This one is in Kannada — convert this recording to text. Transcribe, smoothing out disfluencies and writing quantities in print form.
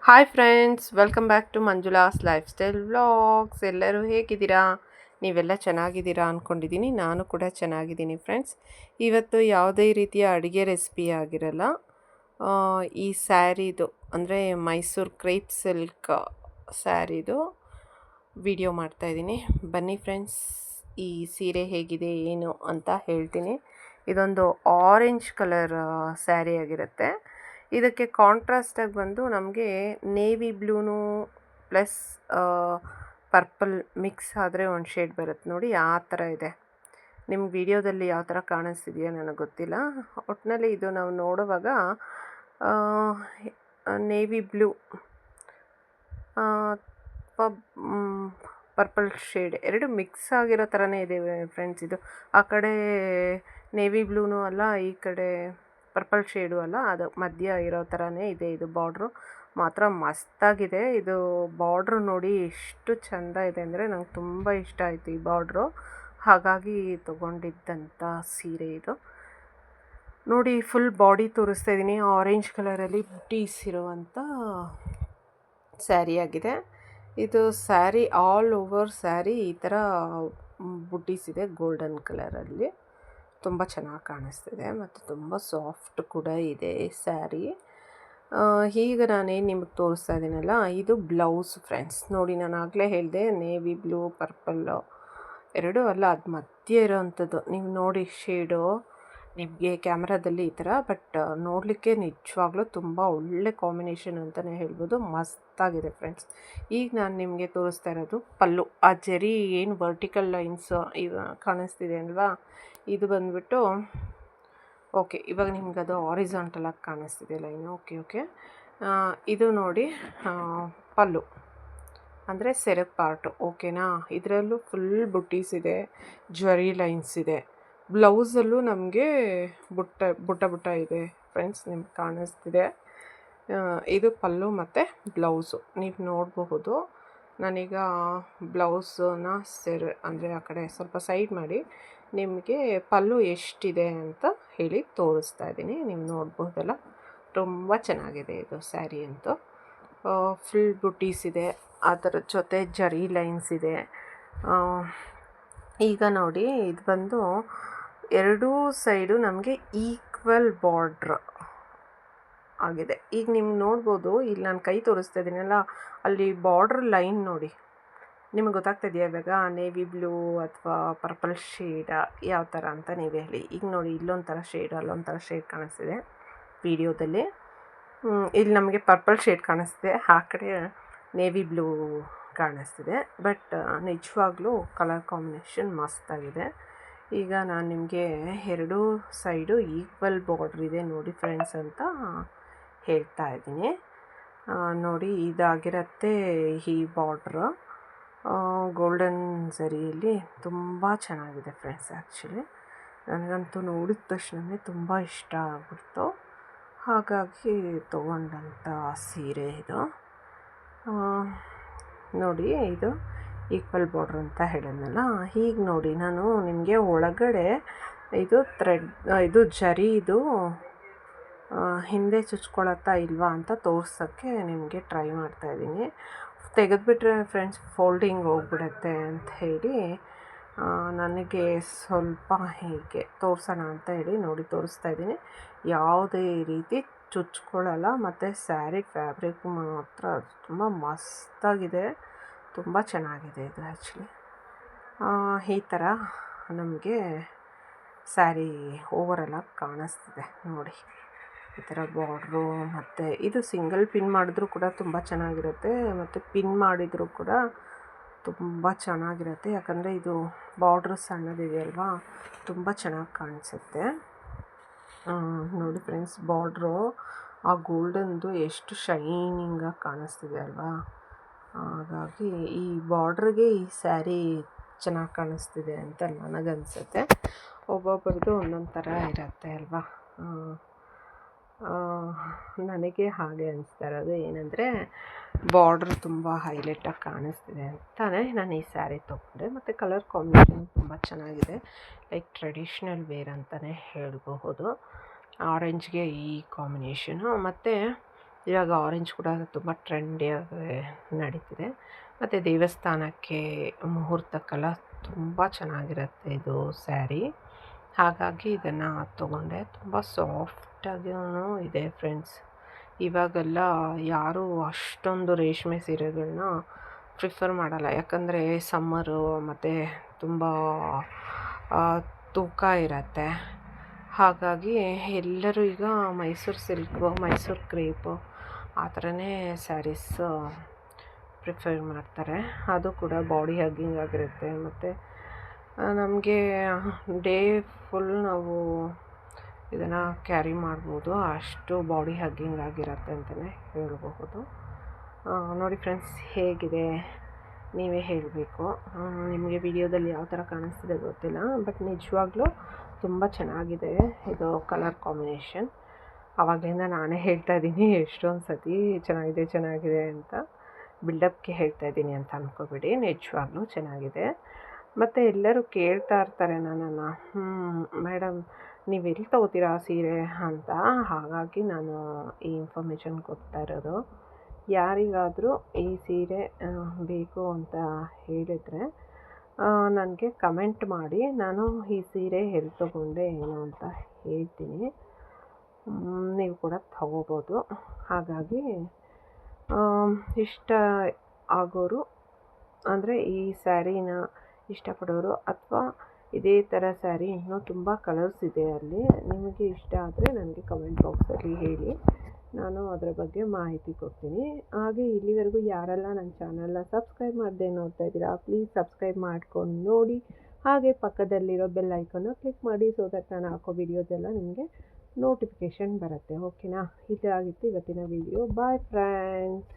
Hi friends, welcome back to Manjula's lifestyle vlogs. ಎಲ್ಲರೂ ಹೇಗಿದ್ದೀರಾ? ನೀವೆಲ್ಲ ಚೆನ್ನಾಗಿದ್ದೀರಾ ಅಂದ್ಕೊಂಡಿದ್ದೀನಿ. ನಾನು ಕೂಡ ಚೆನ್ನಾಗಿದ್ದೀನಿ ಫ್ರೆಂಡ್ಸ್. ಇವತ್ತು ಯಾವುದೇ ರೀತಿಯ ಅಡುಗೆ ರೆಸಿಪಿ ಆಗಿರಲ್ಲ. ಈ ಸ್ಯಾರಿದು ಅಂದರೆ ಮೈಸೂರು ಕ್ರೇಪ್ ಸಿಲ್ಕ್ ಸ್ಯಾರಿದು ವಿಡಿಯೋ ಮಾಡ್ತಾಯಿದ್ದೀನಿ. ಬನ್ನಿ ಫ್ರೆಂಡ್ಸ್, ಈ ಸೀರೆ ಹೇಗಿದೆ ಏನು ಅಂತ ಹೇಳ್ತೀನಿ. ಇದೊಂದು ಆರೆಂಜ್ ಕಲರ್ ಸ್ಯಾರಿ ಆಗಿರುತ್ತೆ. ಇದಕ್ಕೆ ಕಾಂಟ್ರಾಸ್ಟಾಗಿ ಬಂದು ನಮಗೆ ನೇವಿ ಬ್ಲೂನು ಪ್ಲಸ್ ಪರ್ಪಲ್ ಮಿಕ್ಸ್ ಆದರೆ ಒಂದು ಶೇಡ್ ಬರುತ್ತೆ ನೋಡಿ, ಆ ಥರ ಇದೆ. ನಿಮ್ಮ ವಿಡಿಯೋದಲ್ಲಿ ಯಾವ ಥರ ಕಾಣಿಸ್ತಿದೆಯೋ ನನಗೆ ಗೊತ್ತಿಲ್ಲ. ಒಟ್ಟಿನಲ್ಲಿ ಇದು ನಾವು ನೋಡುವಾಗ ನೇವಿ ಬ್ಲೂ ಪರ್ಪಲ್ ಶೇಡ್ ಎರಡು ಮಿಕ್ಸ್ ಆಗಿರೋ ಥರನೇ ಇದೆ ಫ್ರೆಂಡ್ಸ್. ಇದು ಆ ಕಡೆ ನೇವಿ ಬ್ಲೂನೂ ಅಲ್ಲ, ಈ ಕಡೆ ಪರ್ಪಲ್ ಶೇಡು ಅಲ್ಲ, ಅದು ಮಧ್ಯ ಇರೋ ಥರನೇ ಇದೆ. ಇದು ಬಾರ್ಡ್ರು ಮಾತ್ರ ಮಸ್ತಾಗಿದೆ. ಇದು ಬಾರ್ಡ್ರು ನೋಡಿ ಎಷ್ಟು ಚೆಂದ ಇದೆ ಅಂದರೆ ನಂಗೆ ತುಂಬ ಇಷ್ಟ ಆಯಿತು ಈ ಬಾರ್ಡ್ರು. ಹಾಗಾಗಿ ತೊಗೊಂಡಿದ್ದಂಥ ಸೀರೆ ಇದು ನೋಡಿ. ಫುಲ್ ಬಾಡಿ ತೋರಿಸ್ತಾ ಇದ್ದೀನಿ. ಆರೆಂಜ್ ಕಲರಲ್ಲಿ ಬುಟೀಸ್ ಇರುವಂಥ ಸ್ಯಾರಿ ಆಗಿದೆ ಇದು. ಸ್ಯಾರಿ ಆಲ್ ಓವರ್ ಸ್ಯಾರಿ ಈ ಥರ ಬುಟೀಸ್ ಇದೆ ಗೋಲ್ಡನ್ ಕಲರಲ್ಲಿ. ತುಂಬ ಚೆನ್ನಾಗಿ ಕಾಣಿಸ್ತಿದೆ ಮತ್ತು ತುಂಬ ಸಾಫ್ಟ್ ಕೂಡ ಇದೆ ಸ್ಯಾರಿ. ಈಗ ನಾನೇನು ನಿಮಗೆ ತೋರಿಸ್ತಾ ಇದ್ದೀನಲ್ಲ, ಇದು ಬ್ಲೌಸ್ ಫ್ರೆಂಡ್ಸ್. ನೋಡಿ, ನಾನು ಆಗಲೇ ಹೇಳಿದೆ ನೇವಿ ಬ್ಲೂ ಪರ್ಪಲ್ಲು ಎರಡೂ ಅಲ್ಲ, ಅದು ಮಧ್ಯೆ ಇರೋವಂಥದ್ದು. ನೀವು ನೋಡಿ ಶೇಡು ನಿಮಗೆ ಕ್ಯಾಮ್ರಾದಲ್ಲಿ ಈ ಥರ, ಬಟ್ ನೋಡಲಿಕ್ಕೆ ನಿಜವಾಗ್ಲೂ ತುಂಬ ಒಳ್ಳೆ ಕಾಂಬಿನೇಷನ್ ಅಂತಲೇ ಹೇಳ್ಬೋದು. ಮಸ್ತಾಗಿದೆ ಫ್ರೆಂಡ್ಸ್. ಈಗ ನಾನು ನಿಮಗೆ ತೋರಿಸ್ತಾ ಇರೋದು ಪಲ್ಲು. ಆ ಜರಿ ಏನು ವರ್ಟಿಕಲ್ ಲೈನ್ಸ್ ಕಾಣಿಸ್ತಿದೆ ಅಲ್ವಾ, ಇದು ಬಂದುಬಿಟ್ಟು ಓಕೆ. ಇವಾಗ ನಿಮ್ಗೆ ಅದು ಆರಿಜಾಂಟಲಾಗಿ ಕಾಣಿಸ್ತಿದೆ ಲೈನು. ಓಕೆ. ಇದು ನೋಡಿ ಪಲ್ಲು ಅಂದರೆ ಸೆರಗ್ ಪಾರ್ಟು. ಓಕೆನಾ? ಇದರಲ್ಲೂ ಫುಲ್ ಬುಟ್ಟೀಸ್ ಇದೆ, ಜ್ವರಿ ಲೈನ್ಸ್ ಇದೆ. ಬ್ಲೌಸಲ್ಲೂ ನಮಗೆ ಬುಟ್ಟ ಇದೆ ಫ್ರೆಂಡ್ಸ್, ನಿಮ್ಗೆ ಕಾಣಿಸ್ತಿದೆ. ಇದು ಪಲ್ಲು ಮತ್ತು ಬ್ಲೌಸು ನೀವು ನೋಡಬಹುದು. ನಾನೀಗ ಬ್ಲೌಸನ್ನ ಅಂದರೆ ಆ ಕಡೆ ಸ್ವಲ್ಪ ಸೈಡ್ ಮಾಡಿ ನಿಮಗೆ ಪಲ್ಲು ಎಷ್ಟಿದೆ ಅಂತ ಹೇಳಿ ತೋರಿಸ್ತಾ ಇದ್ದೀನಿ. ನೀವು ನೋಡ್ಬೋದಲ್ಲ, ತುಂಬ ಚೆನ್ನಾಗಿದೆ ಇದು ಸ್ಯಾರಿ ಅಂತೂ. ಫುಲ್ ಬುಟೀಸ್ ಇದೆ, ಅದರ ಜೊತೆ ಜರಿ ಲೈನ್ಸ್ ಇದೆ. ಈಗ ನೋಡಿ, ಇದು ಬಂದು ಎರಡೂ ಸೈಡು ನಮಗೆ ಈಕ್ವಲ್ ಬಾರ್ಡ್ರ್ ಆಗಿದೆ. ಈಗ ನೀವು ನೋಡ್ಬೋದು, ಇಲ್ಲಿ ನಾನು ಕೈ ತೋರಿಸ್ತಾ ಇದ್ದೀನಲ್ಲ, ಅಲ್ಲಿ ಬಾರ್ಡ್ರ್ ಲೈನ್ ನೋಡಿ. ನಿಮಗೆ ಗೊತ್ತಾಗ್ತಿದೆಯಾ ಇವಾಗ ನೇವಿ ಬ್ಲೂ ಅಥವಾ ಪರ್ಪಲ್ ಶೇಡ ಯಾವ ಥರ ಅಂತ ನೀವೇ ಹೇಳಿ. ಈಗ ನೋಡಿ, ಇಲ್ಲೊಂಥರ ಶೇಡ್ ಅಲ್ಲೊಂಥರ ಶೇಡ್ ಕಾಣಿಸ್ತಿದೆ ವಿಡಿಯೋದಲ್ಲಿ. ಇಲ್ಲಿ ನಮಗೆ ಪರ್ಪಲ್ ಶೇಡ್ ಕಾಣಿಸ್ತಿದೆ, ಆ ಕಡೆ ನೇವಿ ಬ್ಲೂ ಕಾಣಿಸ್ತಿದೆ. ಬಟ್ ನಿಜವಾಗ್ಲೂ ಕಲರ್ ಕಾಂಬಿನೇಷನ್ ಮಸ್ತಾಗಿದೆ. ಈಗ ನಾನು ನಿಮಗೆ ಎರಡೂ ಸೈಡು ಈಕ್ವಲ್ ಬಾರ್ಡ್ರ್ ಇದೆ ನೋಡಿ ಫ್ರೆಂಡ್ಸ್ ಅಂತ ಹೇಳ್ತಾ ಇದ್ದೀನಿ. ನೋಡಿ, ಇದಾಗಿರುತ್ತೆ ಈ ಬಾರ್ಡ್ರು ಗೋಲ್ಡನ್ ಝರಿಯಲ್ಲಿ. ತುಂಬ ಚೆನ್ನಾಗಿದೆ ಫ್ರೆಂಡ್ಸ್. ಆ್ಯಕ್ಚುಲಿ ನನಗಂತೂ ನೋಡಿದ ತಕ್ಷಣ ತುಂಬ ಇಷ್ಟ ಆಗ್ಬಿಡ್ತು, ಹಾಗಾಗಿ ತೊಗೊಂಡಂಥ ಸೀರೆ ಇದು. ನೋಡಿ, ಇದು ಈಕ್ವಲ್ ಬಾರ್ಡ್ರ್ ಅಂತ ಹೇಳಿದ್ನಲ್ಲ. ಹೀಗೆ ನೋಡಿ, ನಾನು ನಿಮಗೆ ಒಳಗಡೆ ಇದು ಜರಿ ಇದು ಹಿಂದೆ ಚುಚ್ಕೊಳತ್ತಾ ಇಲ್ವಾ ಅಂತ ತೋರ್ಸೋಕ್ಕೆ ನಿಮಗೆ ಟ್ರೈ ಮಾಡ್ತಾಯಿದ್ದೀನಿ. ತೆಗೆದುಬಿಟ್ರೆ ಫ್ರೆಂಡ್ಸ್ ಫೋಲ್ಡಿಂಗ್ ಹೋಗ್ಬಿಡುತ್ತೆ ಅಂತ ಹೇಳಿ ನನಗೆ ಸ್ವಲ್ಪ ಹೀಗೆ ತೋರಿಸೋಣ ಅಂತ ಹೇಳಿ ನೋಡಿ ತೋರಿಸ್ತಾ ಇದ್ದೀನಿ. ಯಾವುದೇ ರೀತಿ ಚುಚ್ಕೊಳ್ಳಲ್ಲ ಮತ್ತು ಸ್ಯಾರಿ ಫ್ಯಾಬ್ರಿಕ್ ಮಾತ್ರ ತುಂಬ ಮಸ್ತಾಗಿದೆ, ತುಂಬ ಚೆನ್ನಾಗಿದೆ ಇದು. ಆ್ಯಕ್ಚುಲಿ ಈ ಥರ ನಮಗೆ ಸ್ಯಾರಿ ಓವರಲಾಗಿ ಕಾಣಿಸ್ತಿದೆ ನೋಡಿ. ಈ ಥರ ಬಾರ್ಡ್ರು ಮತ್ತು ಇದು ಸಿಂಗಲ್ ಪಿನ್ ಮಾಡಿದ್ರೂ ಕೂಡ ತುಂಬ ಚೆನ್ನಾಗಿರುತ್ತೆ, ಮತ್ತು ಪಿನ್ ಮಾಡಿದರೂ ಕೂಡ ತುಂಬ ಚೆನ್ನಾಗಿರುತ್ತೆ. ಯಾಕಂದರೆ ಇದು ಬಾರ್ಡ್ರು ಸಣ್ಣದಿದೆ ಅಲ್ವಾ, ತುಂಬ ಚೆನ್ನಾಗಿ ಕಾಣಿಸುತ್ತೆ. ನೋಡಿ ಫ್ರೆಂಡ್ಸ್, ಬಾರ್ಡ್ರು ಆ ಗೋಲ್ಡನ್ದು ಎಷ್ಟು ಶೈನಿಂಗಾಗಿ ಕಾಣಿಸ್ತಿದೆ ಅಲ್ವಾ. ಹಾಗಾಗಿ ಈ ಬಾರ್ಡ್ರಿಗೆ ಈ ಸ್ಯಾರಿ ಚೆನ್ನಾಗಿ ಕಾಣಿಸ್ತಿದೆ ಅಂತ ನನಗನ್ಸುತ್ತೆ. ಒಬ್ಬೊಬ್ಬರದ್ದು ಒಂದೊಂದು ಥರ ಇರುತ್ತೆ ಅಲ್ವಾ. ನನಗೆ ಹಾಗೆ ಅನಿಸ್ತಾ ಇರೋದು ಏನಂದರೆ, ಬಾರ್ಡ್ರ್ ತುಂಬ ಹೈಲೈಟಾಗಿ ಕಾಣಿಸ್ತಿದೆ ಅಂತಲೇ ನಾನು ಈ ಸ್ಯಾರಿ ತೊಗೊಂಡೆ. ಮತ್ತು ಕಲರ್ ಕಾಂಬಿನೇಷನ್ ತುಂಬ ಚೆನ್ನಾಗಿದೆ, ಲೈಕ್ ಟ್ರೆಡಿಷ್ನಲ್ ವೇರ್ ಅಂತಲೇ ಹೇಳಬಹುದು. ಆರೆಂಜ್ಗೆ ಈ ಕಾಂಬಿನೇಷನು. ಮತ್ತು ಇವಾಗ ಆರೆಂಜ್ ಕೂಡ ತುಂಬ ಟ್ರೆಂಡಿಯಾಗಿ ನಡೀತಿದೆ. ಮತ್ತು ದೇವಸ್ಥಾನಕ್ಕೆ ಮುಹೂರ್ತಕ್ಕೆಲ್ಲ ತುಂಬ ಚೆನ್ನಾಗಿರುತ್ತೆ ಇದು ಸ್ಯಾರಿ. ಹಾಗಾಗಿ ಇದನ್ನು ತೊಗೊಂಡೆ. ತುಂಬ ಸಾಫ್ಟಾಗಿಯೂ ಇದೆ ಫ್ರೆಂಡ್ಸ್. ಇವಾಗೆಲ್ಲ ಯಾರೂ ಅಷ್ಟೊಂದು ರೇಷ್ಮೆ ಸೀರೆಗಳನ್ನ ಪ್ರಿಫರ್ ಮಾಡಲ್ಲ. ಯಾಕಂದರೆ ಸಮ್ಮರು ಮತ್ತು ತುಂಬ ತೂಕ ಇರತ್ತೆ. ಹಾಗಾಗಿ ಎಲ್ಲರೂ ಈಗ ಮೈಸೂರು ಸಿಲ್ಕು, ಮೈಸೂರು ಕ್ರೇಪು ಆ ಥರನೇ ಸ್ಯಾರೀಸ್ ಪ್ರಿಫರ್ ಮಾಡ್ತಾರೆ. ಅದು ಕೂಡ ಬಾಡಿ ಹಗ್ಗಿಂಗ್ ಆಗಿರುತ್ತೆ. ಮತ್ತು ನಮಗೆ ಡೇ ಫುಲ್ ನಾವು ಇದನ್ನು ಕ್ಯಾರಿ ಮಾಡ್ಬೋದು, ಅಷ್ಟು ಬಾಡಿ ಹಗ್ಗಿಂಗ್ ಆಗಿರುತ್ತೆ ಅಂತಲೇ ಹೇಳಬಹುದು. ನೋಡಿ ಫ್ರೆಂಡ್ಸ್, ಹೇಗಿದೆ ನೀವೇ ಹೇಳಬೇಕು. ನಿಮಗೆ ವಿಡಿಯೋದಲ್ಲಿ ಯಾವ ಥರ ಕಾಣಿಸ್ತಿದೆ ಗೊತ್ತಿಲ್ಲ, ಬಟ್ ನಿಜವಾಗ್ಲೂ ತುಂಬ ಚೆನ್ನಾಗಿದೆ ಇದು ಕಲರ್ ಕಾಂಬಿನೇಷನ್. ಆವಾಗಲಿಂದ ನಾನೇ ಹೇಳ್ತಾ ಇದ್ದೀನಿ ಎಷ್ಟೊಂದು ಸತಿ ಚೆನ್ನಾಗಿದೆ ಅಂತ. ಬಿಲ್ಡಪ್ಗೆ ಹೇಳ್ತಾ ಇದ್ದೀನಿ ಅಂತ ಅಂದ್ಕೋಬೇಡಿ, ನಿಜವಾಗ್ಲೂ ಚೆನ್ನಾಗಿದೆ. ಮತ್ತು ಎಲ್ಲರೂ ಕೇಳ್ತಾ ಇರ್ತಾರೆ ನನ್ನನ್ನು, ಮೇಡಮ್ ನೀವೆಲ್ಲಿ ತೊಗೋತೀರಾ ಸೀರೆ ಅಂತ. ಹಾಗಾಗಿ ನಾನು ಈ ಇನ್ಫಾರ್ಮೇಷನ್ ಕೊಡ್ತಾ ಇರೋದು. ಯಾರಿಗಾದರೂ ಈ ಸೀರೆ ಬೇಕು ಅಂತ ಹೇಳಿದರೆ ನನಗೆ ಕಮೆಂಟ್ ಮಾಡಿ, ನಾನು ಈ ಸೀರೆ ಎಲ್ಲಿ ತೊಗೊಂಡೆ ಏನು ಅಂತ ಹೇಳ್ತೀನಿ. ನೀವು ಕೂಡ ತಗೋಬೋದು. ಹಾಗಾಗಿ ಇಷ್ಟ ಆಗೋರು ಅಂದರೆ ಈ ಸ್ಯಾರಿನ ಇಷ್ಟಪಡೋರು, ಅಥವಾ ಇದೇ ಥರ ಸ್ಯಾರಿ ಇನ್ನೂ ತುಂಬ ಕಲರ್ಸ್ ಇದೆ ಅಲ್ಲಿ, ನಿಮಗೆ ಇಷ್ಟ ಆದರೆ ನನಗೆ ಕಮೆಂಟ್ ಬಾಕ್ಸಲ್ಲಿ ಹೇಳಿ, ನಾನು ಅದರ ಬಗ್ಗೆ ಮಾಹಿತಿ ಕೊಡ್ತೀನಿ. ಹಾಗೆ ಇಲ್ಲಿವರೆಗೂ ಯಾರೆಲ್ಲ ನನ್ನ ಚಾನಲ್ನ ಸಬ್ಸ್ಕ್ರೈಬ್ ಮಾಡದೆ ನೋಡ್ತಾ ಇದ್ದೀರಾ, ಪ್ಲೀಸ್ ಸಬ್ಸ್ಕ್ರೈಬ್ ಮಾಡ್ಕೊಂಡು ನೋಡಿ. ಹಾಗೆ ಪಕ್ಕದಲ್ಲಿರೋ ಬೆಲ್ ಐಕನ್ನ ಕ್ಲಿಕ್ ಮಾಡಿ, ಸೊ ದಟ್ ನಾನು ಹಾಕೋ ವಿಡಿಯೋದೆಲ್ಲ ನಿಮಗೆ ನೋಟಿಫಿಕೇಷನ್ ಬರುತ್ತೆ. ಓಕೆನಾ? ಇದಾಗಿತ್ತು ಇವತ್ತಿನ ವಿಡಿಯೋ. Bye friends.